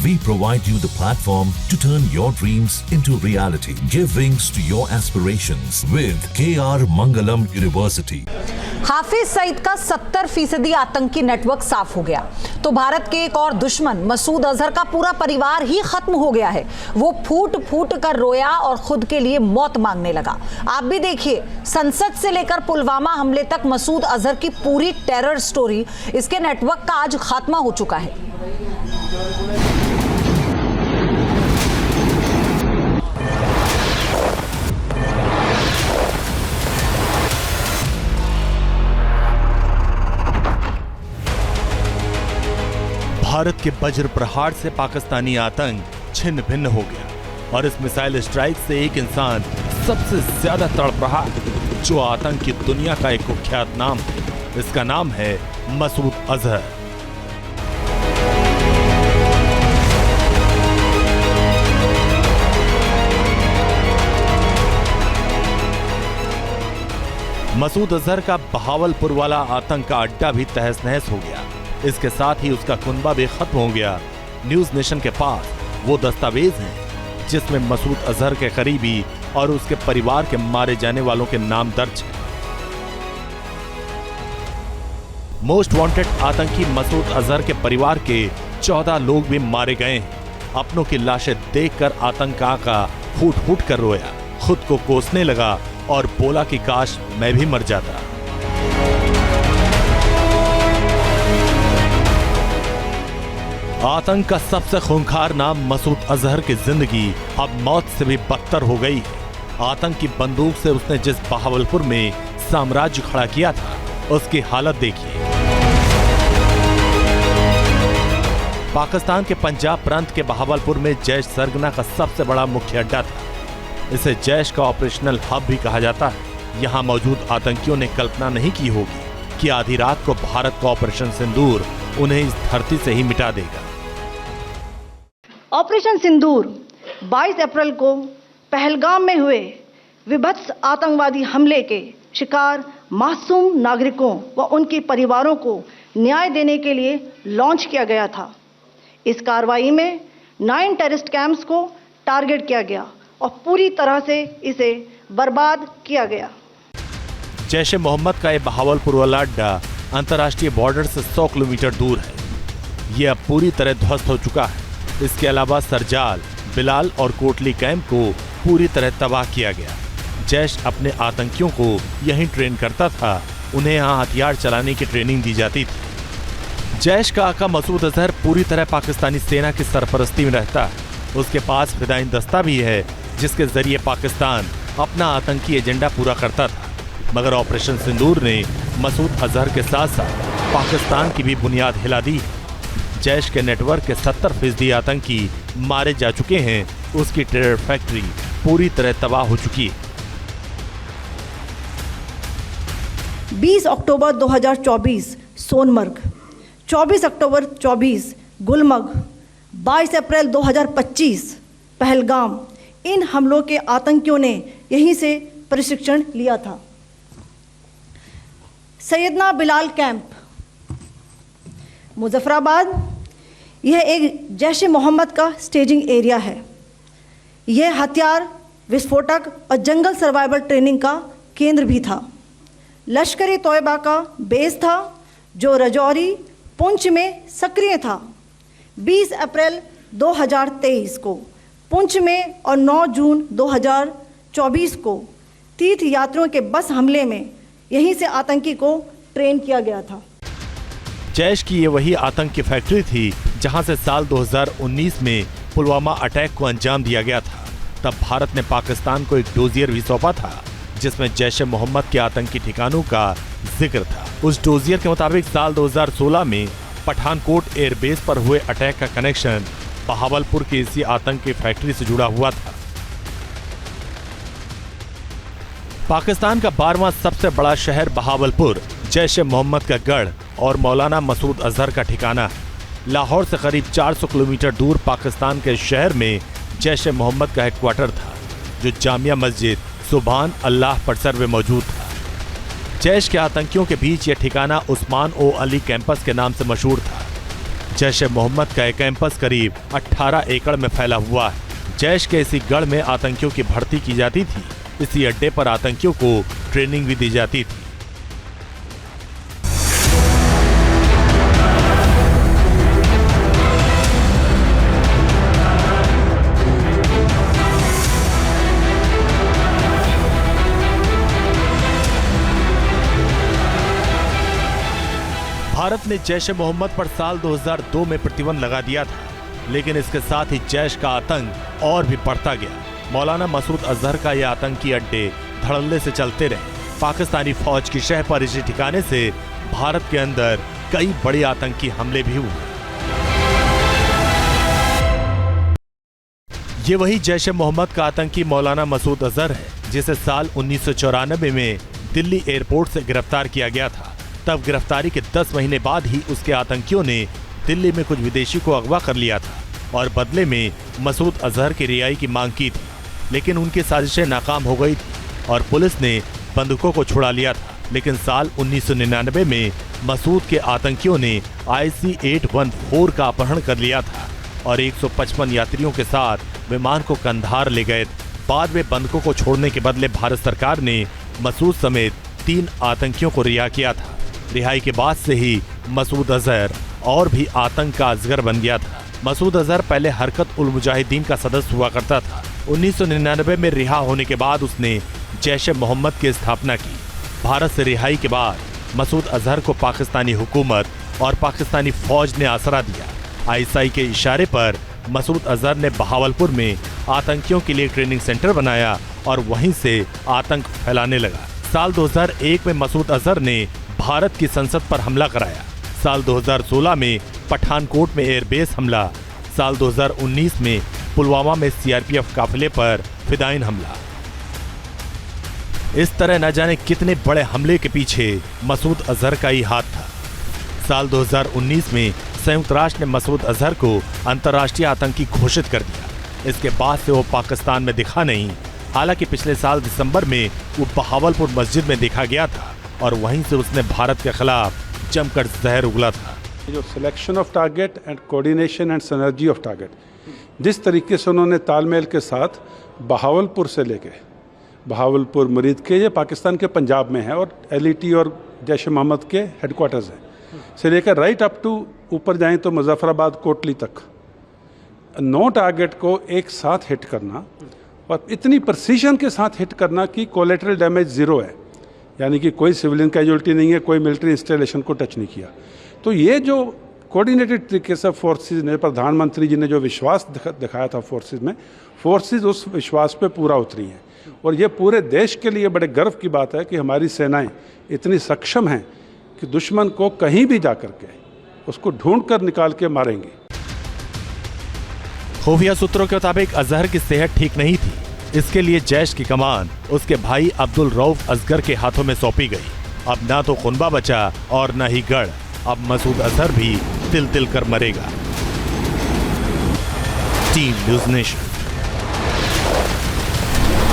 We provide you the platform to turn your dreams into reality. Give wings to your aspirations with KR Mangalam University. Hafiz Saeed का 70% आतंकी network साफ हो गया तो भारत के एक और दुश्मन मसूद अजहर का पूरा परिवार ही खत्म हो गया है। वो फूट फूट कर रोया और खुद के लिए मौत मांगने लगा। आप भी देखिए, संसद से लेकर पुलवामा हमले तक मसूद अजहर की पूरी टेरर स्टोरी, इसके नेटवर्क का आज खात्मा हो चुका है। भारत के वज्र प्रहार से पाकिस्तानी आतंक छिन्न भिन्न हो गया और इस मिसाइल स्ट्राइक से एक इंसान सबसे ज्यादा तड़प रहा, जो आतंक की दुनिया का एक कुख्यात नाम है। इसका नाम है मसूद अजहर। मसूद अजहर का बहावलपुर वाला आतंक का अड्डा भी तहस नहस हो गया। इसके साथ ही उसका कुनबा भी खत्म हो गया। न्यूज नेशन के पास वो दस्तावेज हैं जिसमें मसूद अजहर के करीबी और उसके परिवार के मारे जाने वालों के नाम दर्ज हैं। मोस्ट वांटेड आतंकी मसूद अजहर के परिवार के 14 लोग भी मारे गए हैं। अपनों की लाशें देखकर आतंक आका फूट फूट कर रोया, खुद को कोसने लगा और बोला कि काश मैं भी मर जाता। आतंक का सबसे खूंखार नाम मसूद अजहर की जिंदगी अब मौत से भी बदतर हो गई है। आतंक की बंदूक से उसने जिस बहावलपुर में साम्राज्य खड़ा किया था, उसकी हालत देखिए। पाकिस्तान के पंजाब प्रांत के बहावलपुर में जैश सरगना का सबसे बड़ा मुख्य अड्डा था। इसे जैश का ऑपरेशनल हब भी कहा जाता है। यहाँ मौजूद आतंकियों ने कल्पना नहीं की होगी कि आधी रात को भारत का ऑपरेशन सिंदूर उन्हें इस धरती से ही मिटा देगा। ऑपरेशन सिंदूर 22 अप्रैल को पहलगाम में हुए विभत्स आतंकवादी हमले के शिकार मासूम नागरिकों व उनके परिवारों को न्याय देने के लिए लॉन्च किया गया था। इस कार्रवाई में 9 टेररिस्ट कैंप्स को टारगेट किया गया और पूरी तरह से इसे बर्बाद किया गया। जैश ए मोहम्मद का यह बहावलपुर वाला अड्डा अंतर्राष्ट्रीय बॉर्डर से 100 किलोमीटर दूर है। यह अब पूरी तरह ध्वस्त हो चुका है। इसके अलावा सरजाल, बिलाल और कोटली कैंप को पूरी तरह तबाह किया गया। जैश अपने आतंकियों को यहीं ट्रेन करता था। उन्हें यहाँ हथियार चलाने की ट्रेनिंग दी जाती थी। जैश का आका मसूद अजहर पूरी तरह पाकिस्तानी सेना की सरपरस्ती में रहता है। उसके पास फिदाइन दस्ता भी है जिसके जरिए पाकिस्तान अपना आतंकी एजेंडा पूरा करता था। मगर ऑपरेशन सिंदूर ने मसूद अजहर के साथ साथ पाकिस्तान की भी बुनियाद हिला दी। जैश के नेटवर्क के 70% आतंकी मारे जा चुके हैं। उसकी टेरर फैक्ट्री पूरी तरह तबाह हो चुकी है। 20 अक्टूबर 2024 सोनमर्ग, 24 अक्टूबर 24 गुलमर्ग, 22 अप्रैल 2025 पहलगाम, इन हमलों के आतंकियों ने यहीं से प्रशिक्षण लिया था। सैयदना बिलाल कैंप, मुजफ्फराबाद, यह एक जैश ए मोहम्मद का स्टेजिंग एरिया है। यह हथियार, विस्फोटक और जंगल सर्वाइवल ट्रेनिंग का केंद्र भी था। लश्कर तोयबा का बेस था जो रजौरी, पुंछ में सक्रिय था। 20 अप्रैल 2023 को पुंछ में और 9 जून 2024 को तीर्थ यात्रियों के बस हमले में यहीं से आतंकी को ट्रेन किया गया था। जैश की ये वही आतंक की फैक्ट्री थी जहां से साल 2019 में पुलवामा अटैक को अंजाम दिया गया था। तब भारत ने पाकिस्तान को एक डोजियर भी सौंपा था जिसमें जैश ए मोहम्मद के आतंकी ठिकानों का जिक्र था। उस डोजियर के मुताबिक साल 2016 में पठानकोट एयरबेस पर हुए अटैक का कनेक्शन बहावलपुर की इसी आतंकी फैक्ट्री से जुड़ा हुआ था। पाकिस्तान का 12वां सबसे बड़ा शहर बहावलपुर जैश ए मोहम्मद का गढ़ और मौलाना मसूद अजहर का ठिकाना है। लाहौर से करीब 400 किलोमीटर दूर पाकिस्तान के शहर में जैश ए मोहम्मद का हेडक्वार्टर था जो जामिया मस्जिद सुभान अल्लाह परिसर में मौजूद था। जैश के आतंकियों के बीच यह ठिकाना उस्मान ओ अली कैंपस के नाम से मशहूर था। जैश ए मोहम्मद का एक कैंपस करीब 18 एकड़ में फैला हुआ है। जैश के इसी गढ़ में आतंकियों की भर्ती की जाती थी। इसी अड्डे पर आतंकियों को ट्रेनिंग भी दी जाती थी। भारत ने जैश ए मोहम्मद पर साल 2002 में प्रतिबंध लगा दिया था, लेकिन इसके साथ ही जैश का आतंक और भी बढ़ता गया। मौलाना मसूद अजहर का यह आतंकी अड्डे धड़ल्ले से चलते रहे। पाकिस्तानी फौज की शह पर इसी ठिकाने से भारत के अंदर कई बड़े आतंकी हमले भी हुए। ये वही जैश ए मोहम्मद का आतंकी मौलाना मसूद अजहर है, जिसे साल 1994 में दिल्ली एयरपोर्ट से गिरफ्तार किया गया था। तब गिरफ्तारी के 10 महीने बाद ही उसके आतंकियों ने दिल्ली में कुछ विदेशी को अगवा कर लिया था और बदले में मसूद अजहर की रिहाई की मांग की थी, लेकिन उनकी साजिशें नाकाम हो गई थी और पुलिस ने बंदूकों को छुड़ा लिया था। लेकिन साल 1999 में मसूद के आतंकियों ने IC-814 का अपहरण कर लिया था और 155 यात्रियों के साथ विमान को कंधार ले गए थे। बाद में बंदूकों को छोड़ने के बदले भारत सरकार ने मसूद समेत 3 आतंकियों को रिहा किया था। रिहाई के बाद से ही मसूद अजहर और भी आतंक का अजगर बन गया था। मसूद अजहर पहले हरकत उल मुजाहिदीन का सदस्य हुआ करता था। 1999 में रिहा होने के बाद उसने जैश ए मोहम्मद की स्थापना की। भारत से रिहाई के बाद मसूद अजहर को पाकिस्तानी हुकूमत और पाकिस्तानी फौज ने आसरा दिया। ISI के इशारे पर मसूद अजहर ने बहावलपुर में आतंकियों के लिए ट्रेनिंग सेंटर बनाया और वहीं से आतंक फैलाने लगा। साल 2001 में मसूद अजहर ने भारत की संसद पर हमला कराया। साल 2016 में पठानकोट में एयरबेस हमला। साल 2019 में पुलवामा में CRPF काफिले पर फिदाइन हमला। इस तरह न जाने कितने बड़े हमले के पीछे मसूद अजहर का ही हाथ था। साल 2019 में संयुक्त राष्ट्र ने मसूद अजहर को अंतर्राष्ट्रीय आतंकी घोषित कर दिया। इसके बाद से वो पाकिस्तान में दिखा नहीं। हालांकि पिछले साल दिसंबर में वो बहावलपुर मस्जिद में देखा गया था और वहीं से उसने भारत के खिलाफ जमकर जहर उगला था। जो selection of target and coordination and synergy of target, जिस तरीके से उन्होंने तालमेल के साथ बहावलपुर से लेके बहावलपुर मुरीद के, ये पाकिस्तान के पंजाब में है और LET और जैश ए मोहम्मद के हेडक्वार्टर्स हैं, से लेकर राइट अप टू ऊपर जाएं तो मुजफ्फराबाद कोटली तक 9 टारगेट को एक साथ हिट करना और इतनी प्रिसीजन के साथ हिट करना कि कोलेटरल डैमेज ज़ीरो है, यानी कि कोई सिविलियन कैजुअलिटी नहीं है, कोई मिलिट्री इंस्टॉलेशन को टच नहीं किया। तो ये जो कोऑर्डिनेटेड तरीके से फोर्सेस ने, प्रधानमंत्री जी ने जो विश्वास दिखाया था फोर्सेस में, फोर्सेस उस विश्वास पे पूरा उतरी हैं और ये पूरे देश के लिए बड़े गर्व की बात है कि हमारी सेनाएं इतनी सक्षम हैं कि दुश्मन को कहीं भी जा करके उसको ढूंढ कर निकाल के मारेंगे। खुफिया सूत्रों के मुताबिक अजहर की सेहत ठीक नहीं थी। इसके लिए जैश की कमान उसके भाई अब्दुल रऊफ असगर के हाथों में सौंपी गई। अब ना तो खुनबा बचा और न ही गढ़। अब मसूद अजहर भी तिल तिल कर मरेगा। Team news nation.